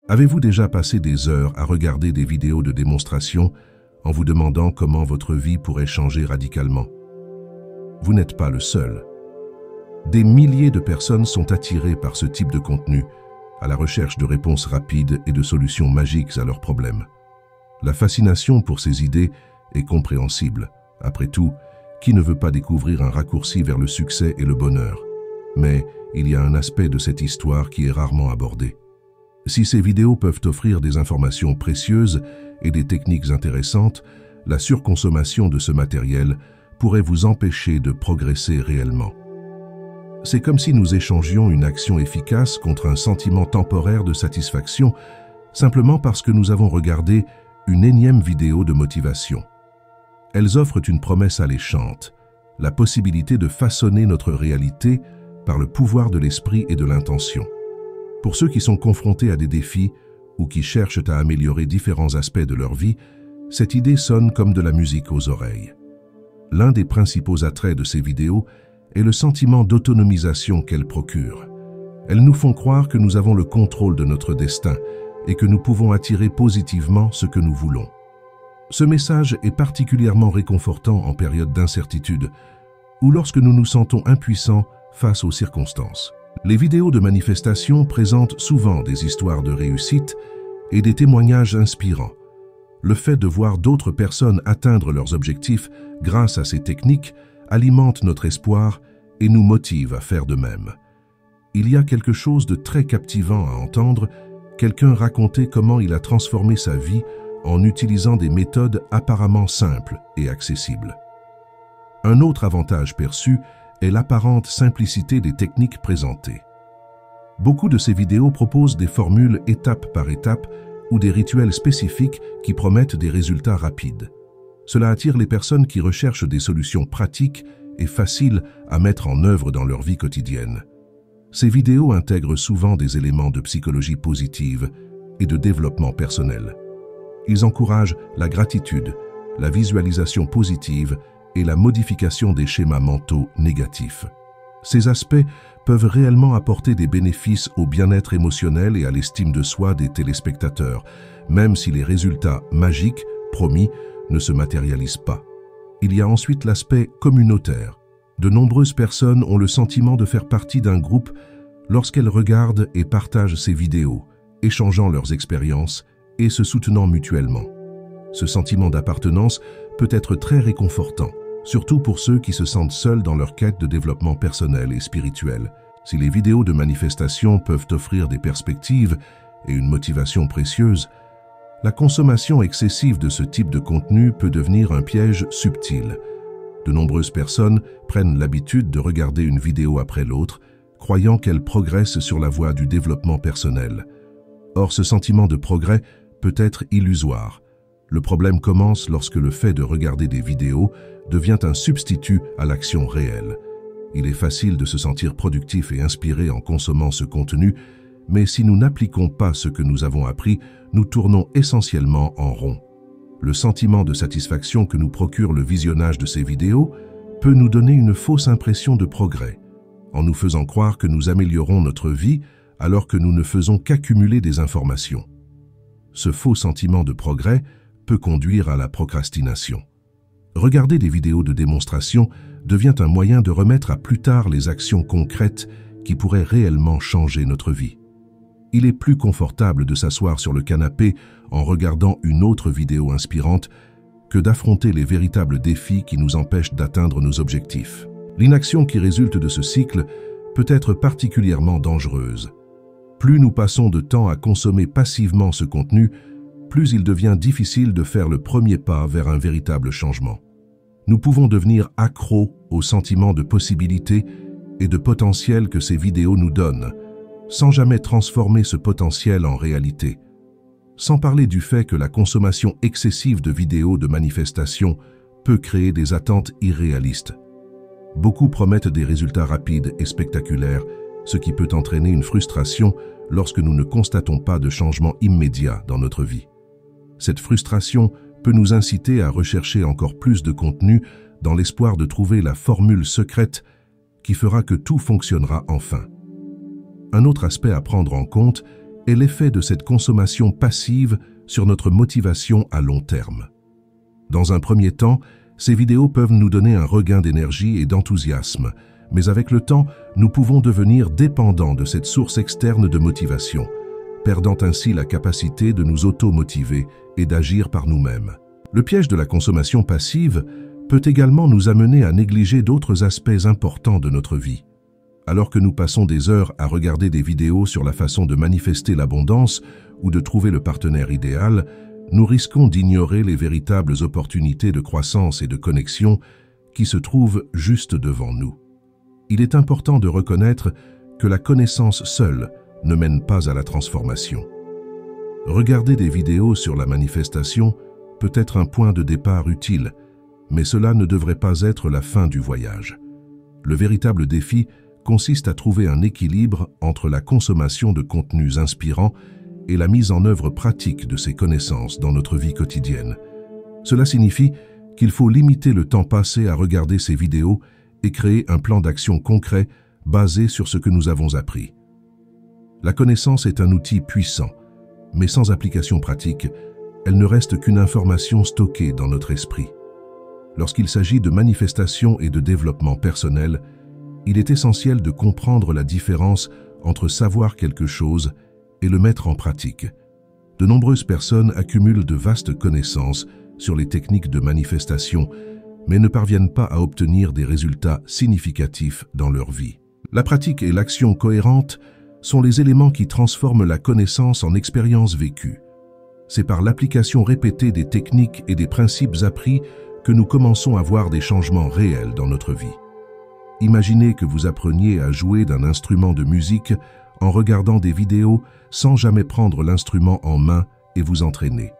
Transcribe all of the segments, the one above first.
Avez-vous déjà passé des heures à regarder des vidéos de démonstration en vous demandant comment votre vie pourrait changer radicalement? Vous n'êtes pas le seul. Des milliers de personnes sont attirées par ce type de contenu, à la recherche de réponses rapides et de solutions magiques à leurs problèmes. La fascination pour ces idées est compréhensible. Après tout, qui ne veut pas découvrir un raccourci vers le succès et le bonheur? Mais il y a un aspect de cette histoire qui est rarement abordé. Si ces vidéos peuvent offrir des informations précieuses et des techniques intéressantes, la surconsommation de ce matériel pourrait vous empêcher de progresser réellement. C'est comme si nous échangions une action efficace contre un sentiment temporaire de satisfaction, simplement parce que nous avons regardé une énième vidéo de motivation. Elles offrent une promesse alléchante, la possibilité de façonner notre réalité par le pouvoir de l'esprit et de l'intention. Pour ceux qui sont confrontés à des défis ou qui cherchent à améliorer différents aspects de leur vie, cette idée sonne comme de la musique aux oreilles. L'un des principaux attraits de ces vidéos est le sentiment d'autonomisation qu'elles procurent. Elles nous font croire que nous avons le contrôle de notre destin et que nous pouvons attirer positivement ce que nous voulons. Ce message est particulièrement réconfortant en période d'incertitude ou lorsque nous nous sentons impuissants face aux circonstances. Les vidéos de manifestation présentent souvent des histoires de réussite et des témoignages inspirants. Le fait de voir d'autres personnes atteindre leurs objectifs grâce à ces techniques alimente notre espoir et nous motive à faire de même. Il y a quelque chose de très captivant à entendre quelqu'un raconter comment il a transformé sa vie en utilisant des méthodes apparemment simples et accessibles. Un autre avantage perçu est l'apparente simplicité des techniques présentées. Beaucoup de ces vidéos proposent des formules étape par étape ou des rituels spécifiques qui promettent des résultats rapides. Cela attire les personnes qui recherchent des solutions pratiques et faciles à mettre en œuvre dans leur vie quotidienne. Ces vidéos intègrent souvent des éléments de psychologie positive et de développement personnel. Ils encouragent la gratitude, la visualisation positive et la modification des schémas mentaux négatifs. Ces aspects peuvent réellement apporter des bénéfices au bien-être émotionnel et à l'estime de soi des téléspectateurs, même si les résultats magiques, promis, ne se matérialisent pas. Il y a ensuite l'aspect communautaire. De nombreuses personnes ont le sentiment de faire partie d'un groupe lorsqu'elles regardent et partagent ces vidéos, échangeant leurs expériences et se soutenant mutuellement. Ce sentiment d'appartenance peut être très réconfortant, surtout pour ceux qui se sentent seuls dans leur quête de développement personnel et spirituel. Si les vidéos de manifestation peuvent offrir des perspectives et une motivation précieuse, la consommation excessive de ce type de contenu peut devenir un piège subtil. De nombreuses personnes prennent l'habitude de regarder une vidéo après l'autre, croyant qu'elles progressent sur la voie du développement personnel. Or, ce sentiment de progrès peut être illusoire. Le problème commence lorsque le fait de regarder des vidéos devient un substitut à l'action réelle. Il est facile de se sentir productif et inspiré en consommant ce contenu, mais si nous n'appliquons pas ce que nous avons appris, nous tournons essentiellement en rond. Le sentiment de satisfaction que nous procure le visionnage de ces vidéos peut nous donner une fausse impression de progrès, en nous faisant croire que nous améliorons notre vie alors que nous ne faisons qu'accumuler des informations. Ce faux sentiment de progrès peut conduire à la procrastination. Regarder des vidéos de démonstration devient un moyen de remettre à plus tard les actions concrètes qui pourraient réellement changer notre vie. Il est plus confortable de s'asseoir sur le canapé en regardant une autre vidéo inspirante que d'affronter les véritables défis qui nous empêchent d'atteindre nos objectifs. L'inaction qui résulte de ce cycle peut être particulièrement dangereuse. Plus nous passons de temps à consommer passivement ce contenu, plus il devient difficile de faire le premier pas vers un véritable changement. Nous pouvons devenir accros au sentiment de possibilité et de potentiel que ces vidéos nous donnent, sans jamais transformer ce potentiel en réalité. Sans parler du fait que la consommation excessive de vidéos de manifestation peut créer des attentes irréalistes. Beaucoup promettent des résultats rapides et spectaculaires, ce qui peut entraîner une frustration lorsque nous ne constatons pas de changement immédiat dans notre vie. Cette frustration peut nous inciter à rechercher encore plus de contenu dans l'espoir de trouver la formule secrète qui fera que tout fonctionnera enfin. Un autre aspect à prendre en compte est l'effet de cette consommation passive sur notre motivation à long terme. Dans un premier temps, ces vidéos peuvent nous donner un regain d'énergie et d'enthousiasme, mais avec le temps, nous pouvons devenir dépendants de cette source externe de motivation, perdant ainsi la capacité de nous auto-motiver et d'agir par nous-mêmes. Le piège de la consommation passive peut également nous amener à négliger d'autres aspects importants de notre vie. Alors que nous passons des heures à regarder des vidéos sur la façon de manifester l'abondance ou de trouver le partenaire idéal, nous risquons d'ignorer les véritables opportunités de croissance et de connexion qui se trouvent juste devant nous. Il est important de reconnaître que la connaissance seule ne mène pas à la transformation. Regarder des vidéos sur la manifestation peut être un point de départ utile, mais cela ne devrait pas être la fin du voyage. Le véritable défi consiste à trouver un équilibre entre la consommation de contenus inspirants et la mise en œuvre pratique de ces connaissances dans notre vie quotidienne. Cela signifie qu'il faut limiter le temps passé à regarder ces vidéos et créer un plan d'action concret basé sur ce que nous avons appris. La connaissance est un outil puissant, mais sans application pratique, elle ne reste qu'une information stockée dans notre esprit. Lorsqu'il s'agit de manifestation et de développement personnel, il est essentiel de comprendre la différence entre savoir quelque chose et le mettre en pratique. De nombreuses personnes accumulent de vastes connaissances sur les techniques de manifestation, mais ne parviennent pas à obtenir des résultats significatifs dans leur vie. La pratique et l'action cohérente sont les éléments qui transforment la connaissance en expérience vécue. C'est par l'application répétée des techniques et des principes appris que nous commençons à voir des changements réels dans notre vie. Imaginez que vous appreniez à jouer d'un instrument de musique en regardant des vidéos sans jamais prendre l'instrument en main et vous entraîner.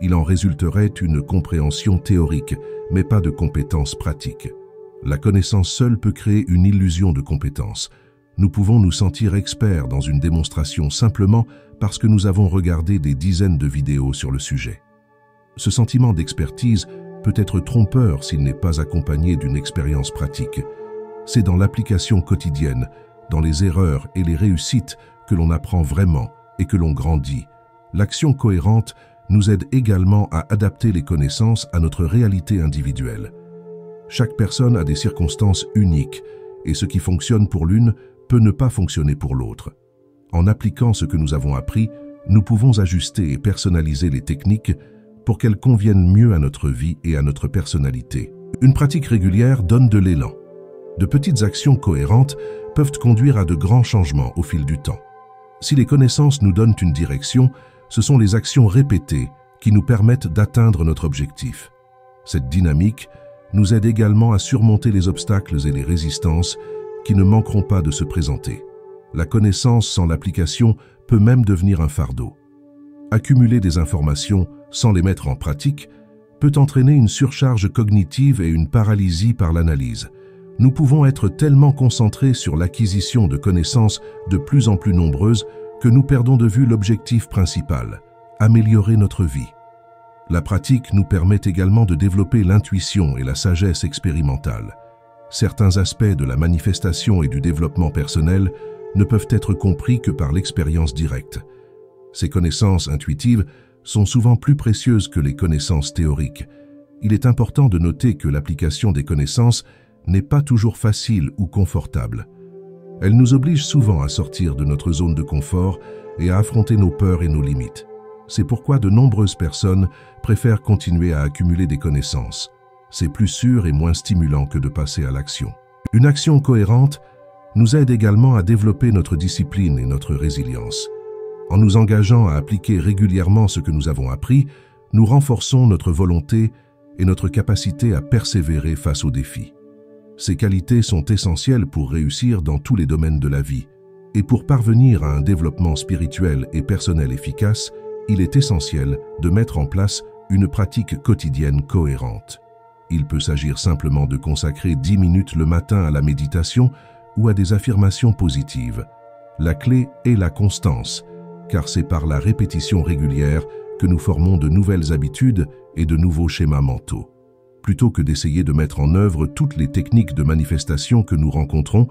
Il en résulterait une compréhension théorique, mais pas de compétences pratiques. La connaissance seule peut créer une illusion de compétence. Nous pouvons nous sentir experts dans une démonstration simplement parce que nous avons regardé des dizaines de vidéos sur le sujet. Ce sentiment d'expertise peut être trompeur s'il n'est pas accompagné d'une expérience pratique. C'est dans l'application quotidienne, dans les erreurs et les réussites que l'on apprend vraiment et que l'on grandit. L'action cohérente nous aide également à adapter les connaissances à notre réalité individuelle. Chaque personne a des circonstances uniques et ce qui fonctionne pour l'une peut ne pas fonctionner pour l'autre. En appliquant ce que nous avons appris, nous pouvons ajuster et personnaliser les techniques pour qu'elles conviennent mieux à notre vie et à notre personnalité. Une pratique régulière donne de l'élan. De petites actions cohérentes peuvent conduire à de grands changements au fil du temps. Si les connaissances nous donnent une direction, ce sont les actions répétées qui nous permettent d'atteindre notre objectif. Cette dynamique nous aide également à surmonter les obstacles et les résistances qui ne manqueront pas de se présenter. La connaissance sans l'application peut même devenir un fardeau. Accumuler des informations sans les mettre en pratique peut entraîner une surcharge cognitive et une paralysie par l'analyse. Nous pouvons être tellement concentrés sur l'acquisition de connaissances de plus en plus nombreuses que nous perdons de vue l'objectif principal, améliorer notre vie. La pratique nous permet également de développer l'intuition et la sagesse expérimentale. Certains aspects de la manifestation et du développement personnel ne peuvent être compris que par l'expérience directe. Ces connaissances intuitives sont souvent plus précieuses que les connaissances théoriques. Il est important de noter que l'application des connaissances n'est pas toujours facile ou confortable. Elle nous oblige souvent à sortir de notre zone de confort et à affronter nos peurs et nos limites. C'est pourquoi de nombreuses personnes préfèrent continuer à accumuler des connaissances. C'est plus sûr et moins stimulant que de passer à l'action. Une action cohérente nous aide également à développer notre discipline et notre résilience. En nous engageant à appliquer régulièrement ce que nous avons appris, nous renforçons notre volonté et notre capacité à persévérer face aux défis. Ces qualités sont essentielles pour réussir dans tous les domaines de la vie. Et pour parvenir à un développement spirituel et personnel efficace, il est essentiel de mettre en place une pratique quotidienne cohérente. Il peut s'agir simplement de consacrer 10 minutes le matin à la méditation ou à des affirmations positives. La clé est la constance, car c'est par la répétition régulière que nous formons de nouvelles habitudes et de nouveaux schémas mentaux. Plutôt que d'essayer de mettre en œuvre toutes les techniques de manifestation que nous rencontrons,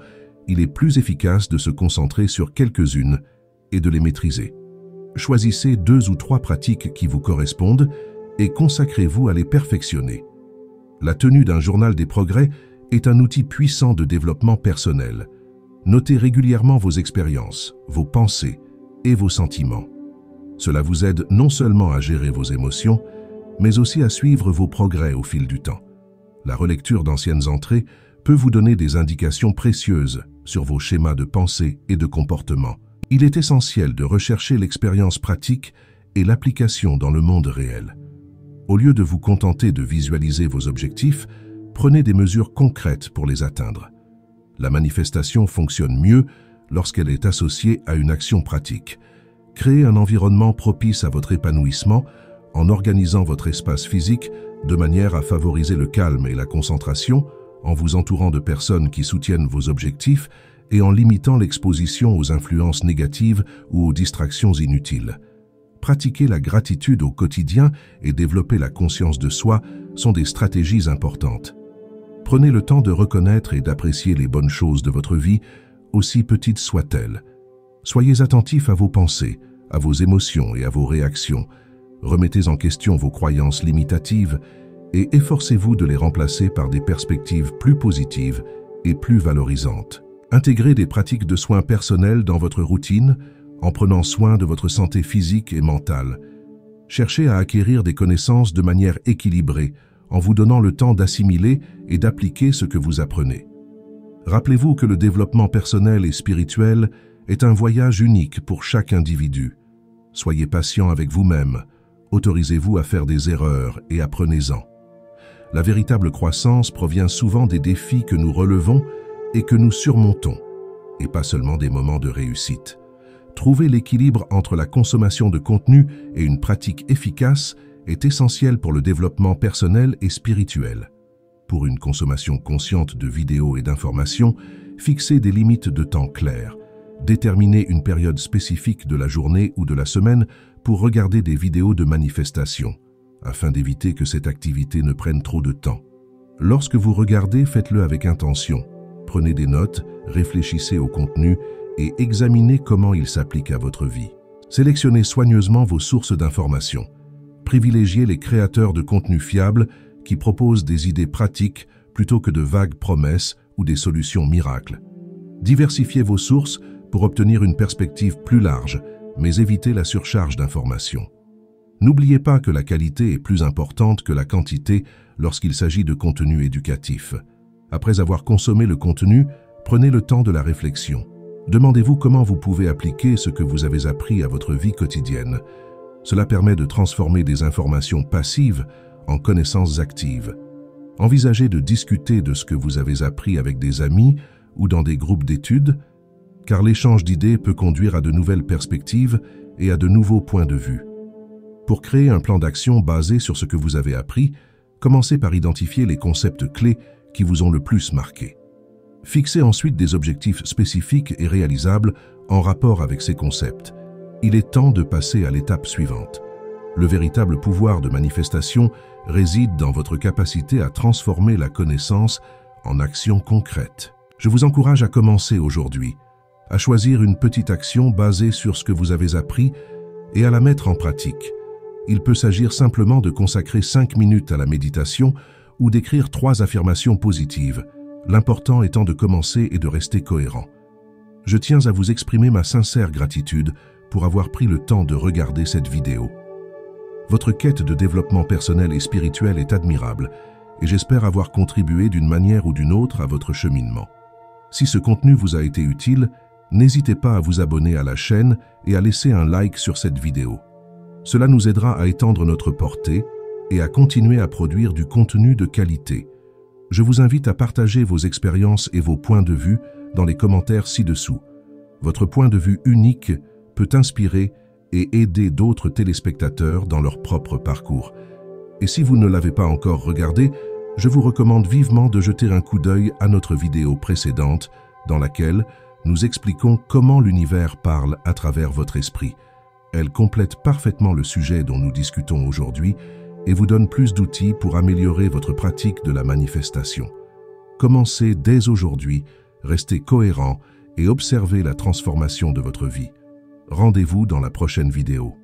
il est plus efficace de se concentrer sur quelques-unes et de les maîtriser. Choisissez 2 ou 3 pratiques qui vous correspondent et consacrez-vous à les perfectionner. La tenue d'un journal des progrès est un outil puissant de développement personnel. Notez régulièrement vos expériences, vos pensées et vos sentiments. Cela vous aide non seulement à gérer vos émotions, mais aussi à suivre vos progrès au fil du temps. La relecture d'anciennes entrées peut vous donner des indications précieuses sur vos schémas de pensée et de comportement. Il est essentiel de rechercher l'expérience pratique et l'application dans le monde réel. Au lieu de vous contenter de visualiser vos objectifs, prenez des mesures concrètes pour les atteindre. La manifestation fonctionne mieux lorsqu'elle est associée à une action pratique. Créez un environnement propice à votre épanouissement en organisant votre espace physique de manière à favoriser le calme et la concentration, en vous entourant de personnes qui soutiennent vos objectifs et en limitant l'exposition aux influences négatives ou aux distractions inutiles. Pratiquer la gratitude au quotidien et développer la conscience de soi sont des stratégies importantes. Prenez le temps de reconnaître et d'apprécier les bonnes choses de votre vie, aussi petites soient-elles. Soyez attentifs à vos pensées, à vos émotions et à vos réactions. Remettez en question vos croyances limitatives et efforcez-vous de les remplacer par des perspectives plus positives et plus valorisantes. Intégrez des pratiques de soins personnels dans votre routine en prenant soin de votre santé physique et mentale. Cherchez à acquérir des connaissances de manière équilibrée en vous donnant le temps d'assimiler et d'appliquer ce que vous apprenez. Rappelez-vous que le développement personnel et spirituel est un voyage unique pour chaque individu. Soyez patient avec vous-même, autorisez-vous à faire des erreurs et apprenez-en. La véritable croissance provient souvent des défis que nous relevons et que nous surmontons, et pas seulement des moments de réussite. Trouver l'équilibre entre la consommation de contenu et une pratique efficace est essentiel pour le développement personnel et spirituel. Pour une consommation consciente de vidéos et d'informations, fixez des limites de temps claires. Déterminez une période spécifique de la journée ou de la semaine pour regarder des vidéos de manifestation, afin d'éviter que cette activité ne prenne trop de temps. Lorsque vous regardez, faites-le avec intention. Prenez des notes, réfléchissez au contenu et examinez comment il s'applique à votre vie. Sélectionnez soigneusement vos sources d'informations. Privilégiez les créateurs de contenu fiables qui proposent des idées pratiques plutôt que de vagues promesses ou des solutions miracles. Diversifiez vos sources pour obtenir une perspective plus large, mais évitez la surcharge d'informations. N'oubliez pas que la qualité est plus importante que la quantité lorsqu'il s'agit de contenu éducatif. Après avoir consommé le contenu, prenez le temps de la réflexion. Demandez-vous comment vous pouvez appliquer ce que vous avez appris à votre vie quotidienne. Cela permet de transformer des informations passives en connaissances actives. Envisagez de discuter de ce que vous avez appris avec des amis ou dans des groupes d'études, car l'échange d'idées peut conduire à de nouvelles perspectives et à de nouveaux points de vue. Pour créer un plan d'action basé sur ce que vous avez appris, commencez par identifier les concepts clés qui vous ont le plus marqué. Fixez ensuite des objectifs spécifiques et réalisables en rapport avec ces concepts. Il est temps de passer à l'étape suivante. Le véritable pouvoir de manifestation réside dans votre capacité à transformer la connaissance en actions concrètes. Je vous encourage à commencer aujourd'hui, à choisir une petite action basée sur ce que vous avez appris et à la mettre en pratique. Il peut s'agir simplement de consacrer 5 minutes à la méditation ou d'écrire 3 affirmations positives, l'important étant de commencer et de rester cohérent. Je tiens à vous exprimer ma sincère gratitude pour avoir pris le temps de regarder cette vidéo. Votre quête de développement personnel et spirituel est admirable et j'espère avoir contribué d'une manière ou d'une autre à votre cheminement. Si ce contenu vous a été utile, n'hésitez pas à vous abonner à la chaîne et à laisser un like sur cette vidéo. Cela nous aidera à étendre notre portée et à continuer à produire du contenu de qualité. Je vous invite à partager vos expériences et vos points de vue dans les commentaires ci-dessous. Votre point de vue unique peut inspirer et aider d'autres téléspectateurs dans leur propre parcours. Et si vous ne l'avez pas encore regardé, je vous recommande vivement de jeter un coup d'œil à notre vidéo précédente dans laquelle nous expliquons comment l'univers parle à travers votre esprit. Elle complète parfaitement le sujet dont nous discutons aujourd'hui et vous donne plus d'outils pour améliorer votre pratique de la manifestation. Commencez dès aujourd'hui, restez cohérent et observez la transformation de votre vie. Rendez-vous dans la prochaine vidéo.